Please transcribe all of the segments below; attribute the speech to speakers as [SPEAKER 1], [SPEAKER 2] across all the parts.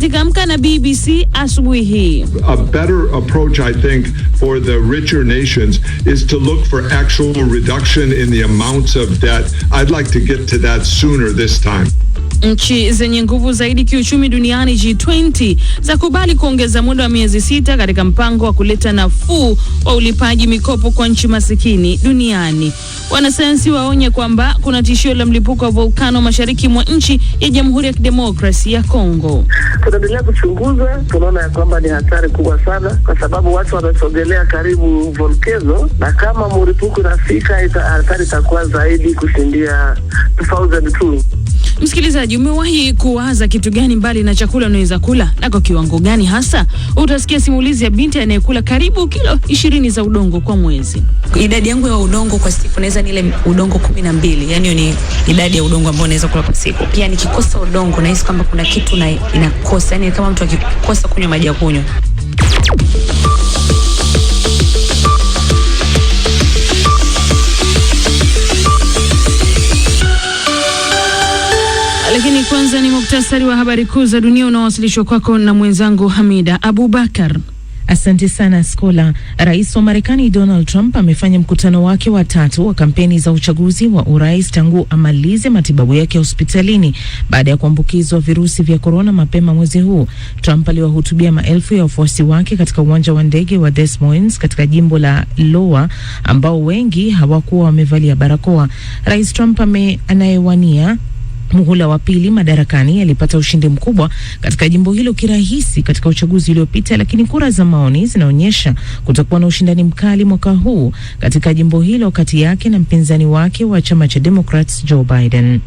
[SPEAKER 1] katika Amka na BBC asubuhi hii.
[SPEAKER 2] A better approach, I think, for the richer nations is to look for actual reduction in the amounts of debt. I'd like to get to that sooner this time.
[SPEAKER 1] Nchi zenye nguvu zaidi kiuchumi duniani G20 za kubali kuongeza muda wa miezi 6 katika mpango wa kuleta nafuu wa ulipaji mikopo kwa nchi masikini duniani. Wanasayansi waonya kwamba kuna tishio la mlipuko wa volcano mashariki mwa nchi ya Jamhuri ya Kidemokrasia ya Kongo.
[SPEAKER 3] Tunaendelea kuchunguza, tunaona kwamba ni hatari kubwa sana kwa sababu watu wamesogelea karibu volcano, na kama mlipuko unafika hatari itakuwa zaidi kushindia 2002.
[SPEAKER 1] Msikilizaji, umewahi kuwaza kitu gani mbali na chakula unaweza kula na kwa kiwango gani hasa? Utasikia simulizi ya binti anayekula karibu kilo 20 za udongo kwa mwezi.
[SPEAKER 4] Idadi yangu ya udongo kwa siku naweza nile udongo 12. Yani ni idadi ya udongo ambao naweza kula kwa siku. Pia nikikosa udongo nahisi kama kuna kitu na inakosa. Yani kama mtu akikosa kunywa maji ya kunywa.
[SPEAKER 1] Lakini kwanza ni muktasari wa habari kuu za dunia unaowasilishwa kwako na mwenzangu Hamida Abubakar.
[SPEAKER 5] Asante sana Skola. Rais wa Marekani Donald Trump amefanya mkutano wake wa 3 wa kampeni za uchaguzi wa urais tangu amalize matibabu yake hospitalini baada ya kuambukizwa virusi vya corona mapema mwezi huu. Trump aliwahutubia maelfu ya wafuasi wake katika uwanja wa ndege wa Des Moines katika jimbo la Iowa ambao wengi hawakuwa wamevalia barakoa. Rais Trump anayewania muhula wa pili madarakani alipata ushindi mkubwa katika jimbo hilo kirahisi katika uchaguzi uliopita, lakini kura za maoni zinaonyesha kutakuwa na ushindani mkali mwaka huu katika jimbo hilo kati yake na mpinzani wake wa chama cha Democrats Joe Biden.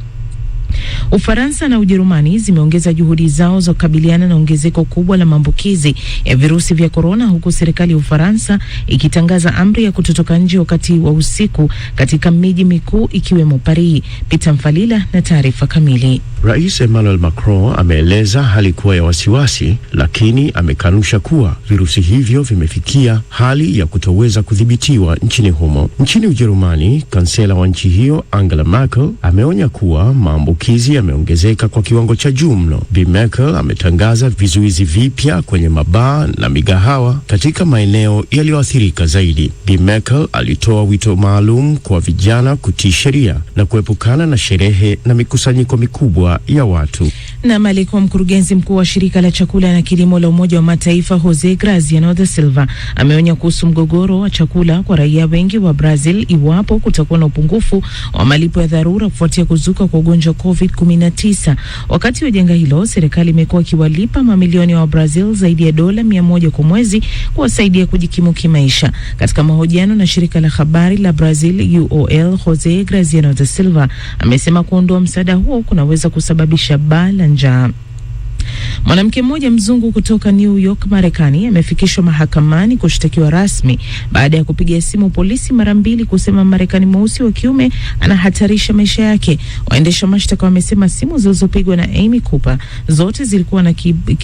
[SPEAKER 5] Ufaransa na Ujerumani zimeongeza juhudi zao za kukabiliana na ongezeko kubwa la maambukizi ya virusi vya corona, huku serikali ya Ufaransa ikitangaza amri ya kutotoka nje wakati wa usiku katika miji mikuu ikiwemo Paris. Peter Mfalila na taarifa kamili.
[SPEAKER 6] Rais Emmanuel Macron ameeleza hali kuwa ya wasiwasi, lakini amekanusha kuwa virusi hivyo vimefikia hali ya kutoweza kudhibitiwa nchini humo. Nchini Ujerumani, kansela wa nchi hiyo Angela Merkel ameonya kuwa maambukizi yameongezeka kwa kiwango cha juu mno. Bi Merkel ametangaza vizuizi vipya kwenye mabaa na migahawa katika maeneo yaliyoathirika zaidi. Bi Merkel alitoa wito maalum kwa vijana kutii sheria na kuepukana na sherehe na mikusanyiko mikubwa ya watu.
[SPEAKER 5] Na alikuwa mkurugenzi mkuu wa shirika la chakula na kilimo la Umoja wa Mataifa Jose Graziano da Silva ameonya kuhusu mgogoro wa chakula kwa raia wengi wa Brazil iwapo kutakuwa na upungufu wa malipo ya dharura kufuatia kuzuka kwa ugonjwa COVID-19. Wakati wa janga hilo, serikali imekuwa ikiwalipa mamilioni ya wa Brazil zaidi ya dola 100 kwa mwezi kuwasaidia kujikimu kimaisha. Katika mahojiano na shirika la habari la Brazil UOL, Jose Graziano da Silva amesema kuondoa msaada huo kunaweza kusababisha baa la njaa. Mwanamke mmoja mzungu kutoka New York, Marekani amefikishwa mahakamani kushtakiwa rasmi baada ya kupiga simu polisi mara 2 kusema Marekani mweusi wa kiume anahatarisha maisha yake. Waendesha mashtaka wamesema simu zilizopigwa na Amy Cooper zote zilikuwa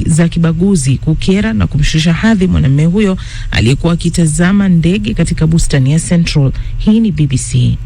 [SPEAKER 5] za kibaguzi, kukera na kumshusha hadhi mwanamume huyo aliyekuwa akitazama ndege katika bustani ya Central. Hii ni BBC.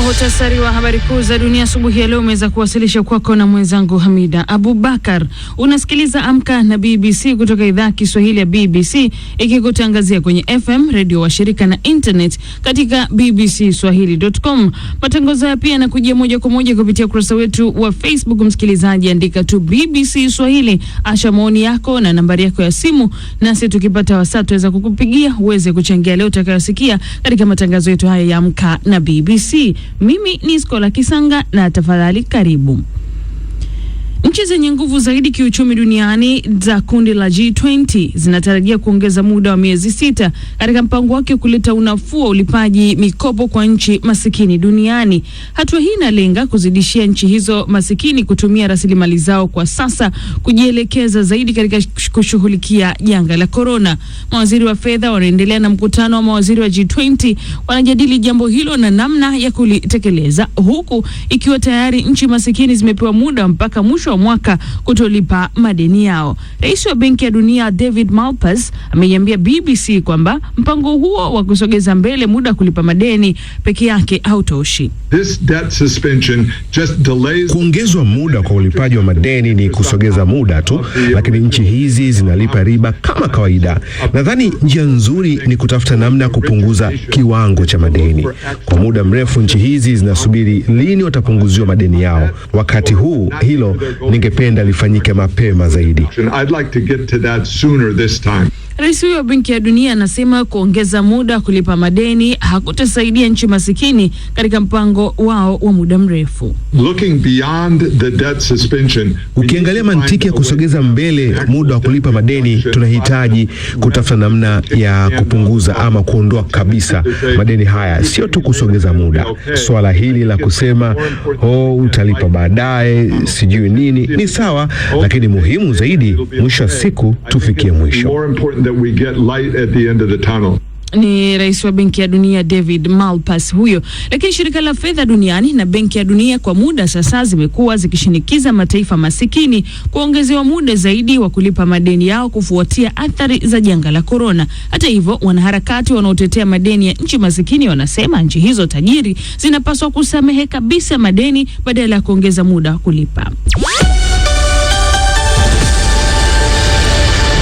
[SPEAKER 1] Muhtasari wa habari kuu za dunia asubuhi ya leo umeweza kuwasilisha kwako na mwenzangu Hamida Abubakar. Unasikiliza Amka na BBC kutoka idhaa Kiswahili ya BBC ikikutangazia kwenye FM, radio wa shirika na internet katika bbcswahili.com. Matangazo haya pia yanakujia moja kwa moja kupitia ukurasa wetu wa Facebook. Msikilizaji, andika tu BBC Swahili, asha maoni yako na nambari yako ya simu, nasi tukipata wasaa tuweza kukupigia uweze kuchangia leo utakayosikia katika matangazo yetu haya ya Amka na BBC. Mimi ni Skola Kisanga na tafadhali karibu. Nchi zenye nguvu zaidi kiuchumi duniani za kundi la G20 zinatarajia kuongeza muda wa miezi 6 katika mpango wake kuleta unafuu wa ulipaji mikopo kwa nchi masikini duniani. Hatua hii inalenga kuzidishia nchi hizo masikini kutumia rasilimali zao kwa sasa kujielekeza zaidi katika kushughulikia janga la corona. Mawaziri wa fedha wanaendelea na mkutano wa mawaziri wa G20, wanajadili jambo hilo na namna ya kulitekeleza, huku ikiwa tayari nchi masikini zimepewa muda mpaka mwisho mwisho wa mwaka kutolipa madeni yao. Rais wa Benki ya Dunia David Malpass ameiambia BBC kwamba mpango huo wa kusogeza mbele muda kulipa madeni peke yake hautoshi.
[SPEAKER 2] This debt suspension just delays.
[SPEAKER 7] Kuongezwa muda kwa ulipaji wa madeni ni kusogeza muda tu, lakini nchi hizi zinalipa riba kama kawaida. Nadhani njia nzuri ni kutafuta namna ya kupunguza kiwango cha madeni. Kwa muda mrefu nchi hizi zinasubiri lini watapunguziwa madeni yao. Wakati huu hilo ningependa lifanyike mapema zaidi.
[SPEAKER 2] I'd like to get to that sooner this time.
[SPEAKER 1] Rais huyo wa Benki ya Dunia anasema kuongeza muda kulipa madeni hakutasaidia nchi masikini katika mpango wao wa muda mrefu.
[SPEAKER 2] Looking beyond the debt suspension,
[SPEAKER 7] ukiangalia mantiki ya kusogeza mbele muda wa kulipa madeni, tunahitaji kutafuta namna ya kupunguza ama kuondoa kabisa madeni haya, sio tu kusogeza muda. Swala hili la kusema utalipa baadaye sijui nini ni sawa, lakini muhimu zaidi mwisho wa siku tufikie mwisho.
[SPEAKER 2] That we get light at the end of the tunnel.
[SPEAKER 1] Ni rais wa Benki ya Dunia David Malpass huyo. Lakini shirika la fedha duniani na Benki ya Dunia kwa muda sasa zimekuwa zikishinikiza mataifa masikini kuongezewa muda zaidi wa kulipa madeni yao kufuatia athari za janga la corona. Hata hivyo, wanaharakati wanaotetea madeni ya nchi masikini wanasema nchi hizo tajiri zinapaswa kusamehe kabisa madeni badala ya kuongeza muda wa kulipa.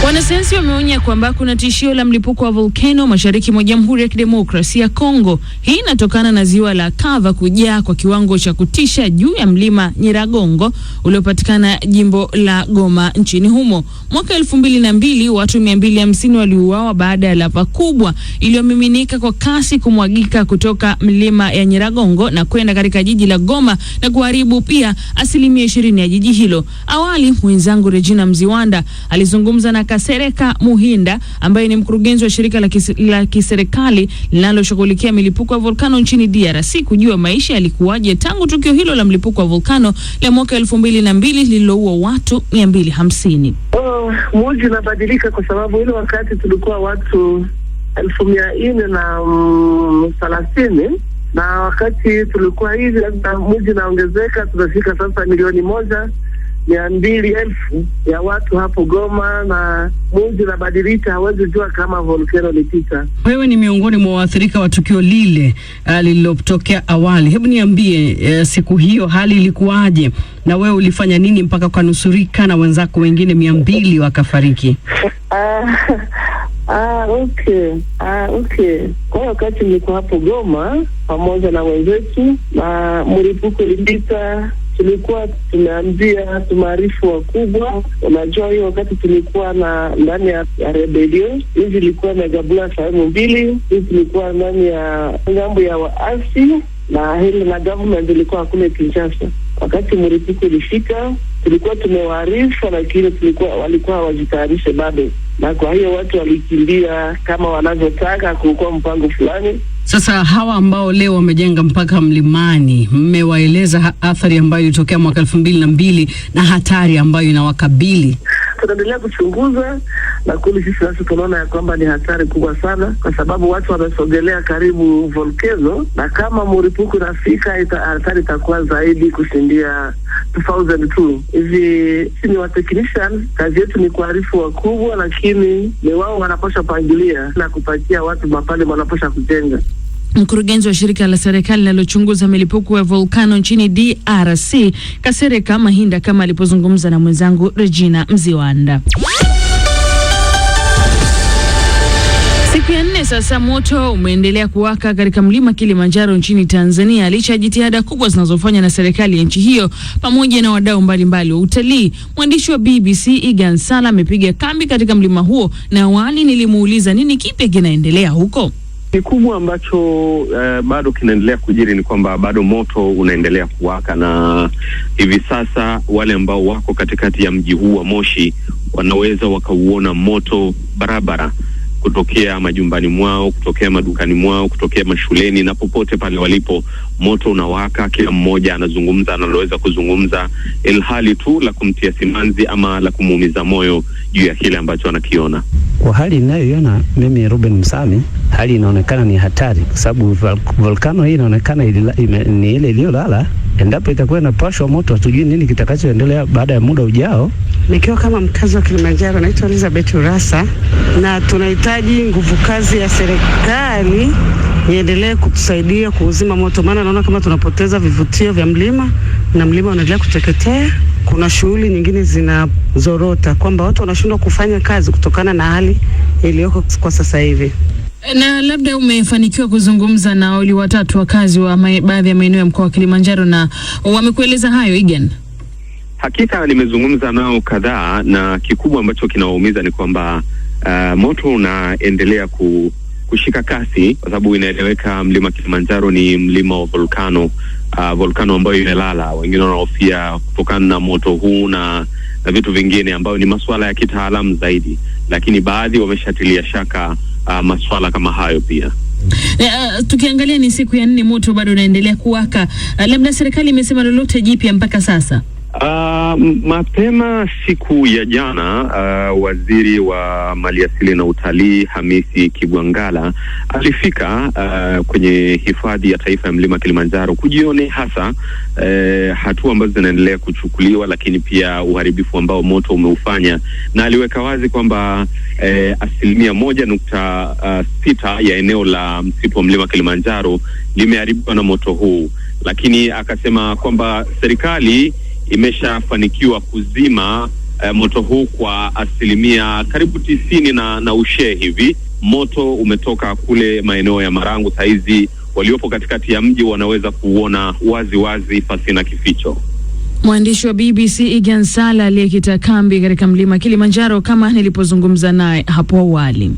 [SPEAKER 1] Wanasayansi wameonya kwamba kuna tishio la mlipuko wa volcano mashariki mwa Jamhuri ya Kidemokrasia ya Kongo. Hii inatokana na ziwa la Kava kujaa kwa kiwango cha kutisha juu ya mlima Nyiragongo uliopatikana jimbo la Goma nchini humo. Mwaka 2002 watu 250 waliuawa baada ya lava kubwa iliyomiminika kwa kasi kumwagika kutoka mlima ya Nyiragongo na kwenda katika jiji la Goma na kuharibu pia 20% ya jiji hilo. Awali mwenzangu Regina Mziwanda alizungumza na Kasereka Muhinda ambaye ni mkurugenzi wa shirika la kiserikali linaloshughulikia milipuko ya volcano nchini DRC kujua maisha yalikuwaje tangu tukio hilo la mlipuko wa volcano la mwaka 2002 lililoua watu 250.
[SPEAKER 3] Mji unabadilika kwa sababu ile wakati tulikuwa watu 1430 na wakati tulikuwa hivi mji unaongezeka tunafika sasa 1,200,000 ya watu hapo Goma na mji unabadilika, hawezi jua kama volcano lipita.
[SPEAKER 8] Wewe ni miongoni mwa waathirika wa tukio lile lililotokea awali. Hebu niambie siku hiyo hali ilikuwaje na wewe ulifanya nini mpaka ukanusurika na wenzako wengine 200 wakafariki?
[SPEAKER 3] Okay. Kwa wakati nilikuwa hapo Goma pamoja na wenzetu na mlipuko ulipita, tulikuwa tumeambia tumaarifu wakubwa. Unajua hiyo wakati tulikuwa na ndani ya rebellion, hizi ilikuwa na gabula sehemu mbili, hizi tulikuwa ndani ya ngambo ya waasi na hili na government ilikuwa kule Kinshasa. Wakati mlipuko ulifika tulikuwa tumewaarifu, lakini walikuwa hawajitayarishe bado, na kwa hiyo watu walikimbia kama wanavyotaka kulikuwa mpango fulani.
[SPEAKER 8] Sasa hawa ambao leo wamejenga mpaka mlimani, mmewaeleza athari ambayo ilitokea mwaka 2002 na hatari ambayo inawakabili?
[SPEAKER 3] Tunaendelea kuchunguza na kuli sisi nasi tunaona ya kwamba ni hatari kubwa sana kwa sababu watu wamesogelea karibu volcano, na kama mlipuko unafika hatari itakuwa zaidi kushindia 2002. Hivi ni wa technician, kazi yetu ni kuarifu wakubwa, lakini ni wao wanapaswa pangilia na kupatia watu mapale wanapaswa kujenga.
[SPEAKER 1] Mkurugenzi wa shirika la serikali linalochunguza milipuko ya volcano nchini DRC, Kasereka Muhinda, kama alipozungumza na mwenzangu Regina Mziwanda. Siku ya 4 sasa moto umeendelea kuwaka katika mlima Kilimanjaro nchini Tanzania licha ya jitihada kubwa zinazofanywa na serikali ya nchi hiyo pamoja na wadau mbalimbali wa utalii. Mwandishi wa BBC Igan Sala amepiga kambi katika mlima huo na awali nilimuuliza nini kipya kinaendelea huko.
[SPEAKER 9] Kikubwa ambacho bado kinaendelea kujiri ni kwamba bado moto unaendelea kuwaka, na hivi sasa wale ambao wako katikati ya mji huu wa Moshi wanaweza wakauona moto barabara kutokea majumbani mwao, kutokea madukani mwao, kutokea mashuleni na popote pale walipo. Moto unawaka, kila mmoja anazungumza analoweza kuzungumza, ilhali tu la kumtia simanzi ama la kumuumiza moyo juu ya kile ambacho anakiona.
[SPEAKER 10] Kwa hali ninayoiona mimi Ruben Msami, hali inaonekana ni hatari kwa sababu volcano hii inaonekana ni ile iliyolala endapo itakuwa inapashwa moto, hatujui nini kitakachoendelea baada ya muda ujao.
[SPEAKER 11] Nikiwa kama mkazi wa Kilimanjaro, naitwa Elizabeth Urasa, na tunahitaji nguvu kazi ya serikali iendelee kutusaidia kuuzima moto, maana naona kama tunapoteza vivutio vya mlima na mlima unaendelea kuteketea. Kuna shughuli nyingine zinazorota, kwamba watu wanashindwa kufanya kazi kutokana na hali iliyoko kwa sasa hivi.
[SPEAKER 1] Na labda umefanikiwa kuzungumza na wale watatu wakazi wa baadhi ya maeneo ya mkoa wa Kilimanjaro na wamekueleza hayo, Igen?
[SPEAKER 9] Hakika nimezungumza nao kadhaa, na kikubwa ambacho kinawaumiza ni kwamba moto unaendelea kushika kasi, kwa sababu inaeleweka mlima Kilimanjaro ni mlima wa volcano, volcano ambayo imelala. Wengine wanahofia kutokana na moto huu na vitu vingine ambayo ni masuala ya kitaalamu zaidi, lakini baadhi wameshatilia shaka masuala kama hayo pia.
[SPEAKER 1] Tukiangalia ni siku ya 4 moto bado unaendelea kuwaka. Labda serikali imesema lolote jipya mpaka sasa?
[SPEAKER 9] Mapema siku ya jana, waziri wa maliasili na utalii Hamisi Kigwangala alifika kwenye hifadhi ya taifa ya mlima Kilimanjaro kujione hasa hatua ambazo zinaendelea kuchukuliwa, lakini pia uharibifu ambao moto umeufanya, na aliweka wazi kwamba 1.6 ya eneo la msitu wa mlima Kilimanjaro limeharibiwa na moto huu, lakini akasema kwamba serikali imeshafanikiwa kuzima moto huu kwa 90% na ushe hivi. Moto umetoka kule maeneo ya Marangu, saizi waliopo katikati ya mji wanaweza kuona wazi wazi pasina kificho.
[SPEAKER 1] Mwandishi wa BBC Igen Sala aliyekita kambi katika mlima Kilimanjaro kama nilipozungumza naye hapo awali.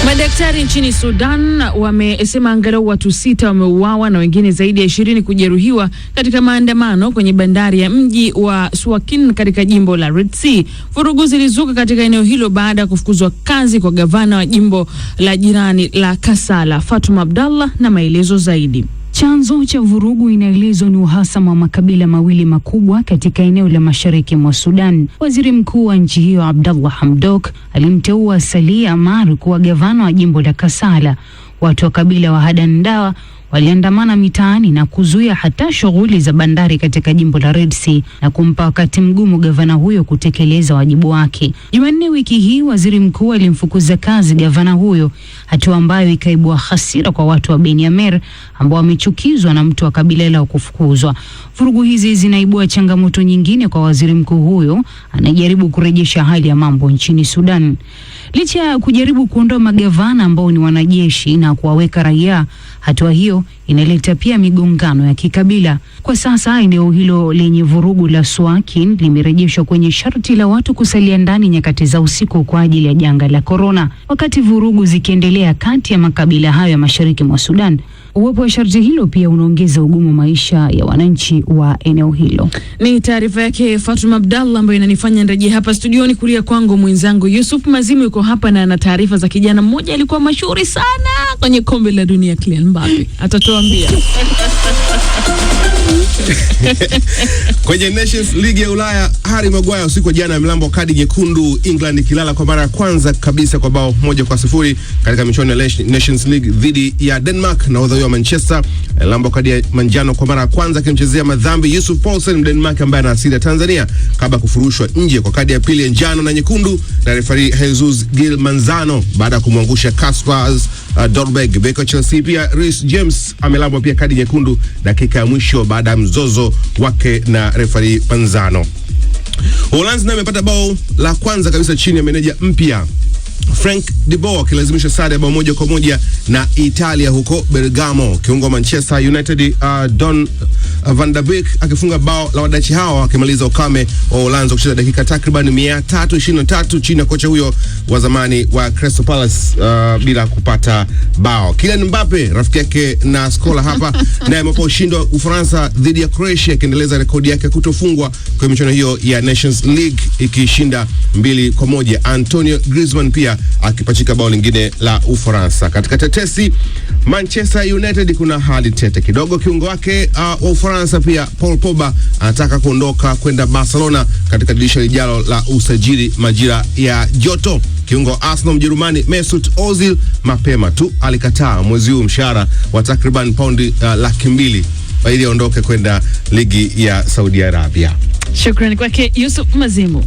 [SPEAKER 1] Madaktari nchini Sudan wamesema angalau watu 6 wameuawa na wengine zaidi ya 20 kujeruhiwa katika maandamano kwenye bandari ya mji wa Suakin katika jimbo la Red Sea. Vurugu zilizuka katika eneo hilo baada ya kufukuzwa kazi kwa gavana wa jimbo la jirani la Kasala. Fatuma Abdallah na maelezo zaidi.
[SPEAKER 12] Chanzo cha vurugu inaelezwa ni uhasama wa makabila mawili makubwa katika eneo la mashariki mwa Sudan. Waziri mkuu wa nchi hiyo Abdallah Hamdok alimteua Salih Amar kuwa gavana wa jimbo la Kasala. Watu wa kabila wa Hadan Dawa waliandamana mitaani na kuzuia hata shughuli za bandari katika jimbo la Red Sea na kumpa wakati mgumu gavana huyo kutekeleza wajibu wake. Jumanne wiki hii waziri mkuu alimfukuza kazi gavana huyo, hatua ambayo ikaibua hasira kwa watu wa Beni Amer ambao wamechukizwa na mtu wa kabila lao kufukuzwa. Vurugu hizi zinaibua changamoto nyingine kwa waziri mkuu huyo anajaribu kurejesha hali ya mambo nchini Sudan. Licha ya kujaribu kuondoa magavana ambao ni wanajeshi na kuwaweka raia, hatua hiyo inaleta pia migongano ya kikabila. Kwa sasa eneo hilo lenye vurugu la Suakin limerejeshwa kwenye sharti la watu kusalia ndani nyakati za usiku kwa ajili ya janga la corona. Wakati vurugu zikiendelea kati ya makabila hayo ya mashariki mwa Sudan, uwepo wa sharti hilo pia unaongeza ugumu maisha ya wananchi wa eneo hilo.
[SPEAKER 1] Ni taarifa yake Fatuma Abdallah ambayo inanifanya nirejee hapa studioni. Kulia kwangu mwenzangu Yusuf Mazimu yuko hapa na ana taarifa za kijana mmoja alikuwa mashuhuri sana kwenye kombe la dunia, Kylian Mbappe. Atatuambia.
[SPEAKER 13] Kwenye Nations League ya Ulaya, Harry Maguire usiku wa jana amelambwa kadi nyekundu, England ikilala kwa mara ya kwanza kabisa kwa bao 1-0 katika michuano ya Nations League dhidi ya Denmark. Na wadau wa Manchester alambwa kadi ya manjano kwa mara ya kwanza akimchezea madhambi Yusuf Poulsen, Denmark ambaye ana asili ya Tanzania, kabla kufurushwa nje kwa kadi ya pili ya njano na nyekundu na referee Jesus Gil Manzano baada ya kumwangusha Kaspers Dolberg. Beki wa Chelsea pia Reece James amelambwa pia kadi nyekundu dakika ya mwisho baada ya mzozo wake na referee Manzano. Uholanzi naye amepata bao la kwanza kabisa chini ya meneja mpya Frank de Boer akilazimisha sare ya bao 1-1 na Italia huko Bergamo. Kiungo wa Manchester United Don Van der Beek akifunga bao la wadachi hao akimaliza ukame wa Uholanzi kucheza dakika takriban 323 chini ya kocha huyo wa zamani wa Crystal Palace bila kupata bao. Kylian Mbappe rafiki yake na skola hapa naye amepata ushindi wa Ufaransa dhidi ya Croatia akiendeleza rekodi yake kutofungwa kwa michuano hiyo ya Nations League ikishinda 2-1. Antonio Griezmann pia akipachika bao lingine la Ufaransa. Katika tetesi, Manchester United kuna hali tete kidogo. Kiungo wake wa Ufaransa Ufaransa pia Paul Pogba anataka kuondoka kwenda Barcelona katika dirisha lijalo la usajili majira ya joto. Kiungo wa Arsenal Mjerumani Mesut Ozil mapema tu alikataa mwezi huu mshahara wa takriban paundi 200,000 ili aondoke kwenda ligi ya Saudi Arabia.
[SPEAKER 1] Shukrani kwake Yusuf Mazimu.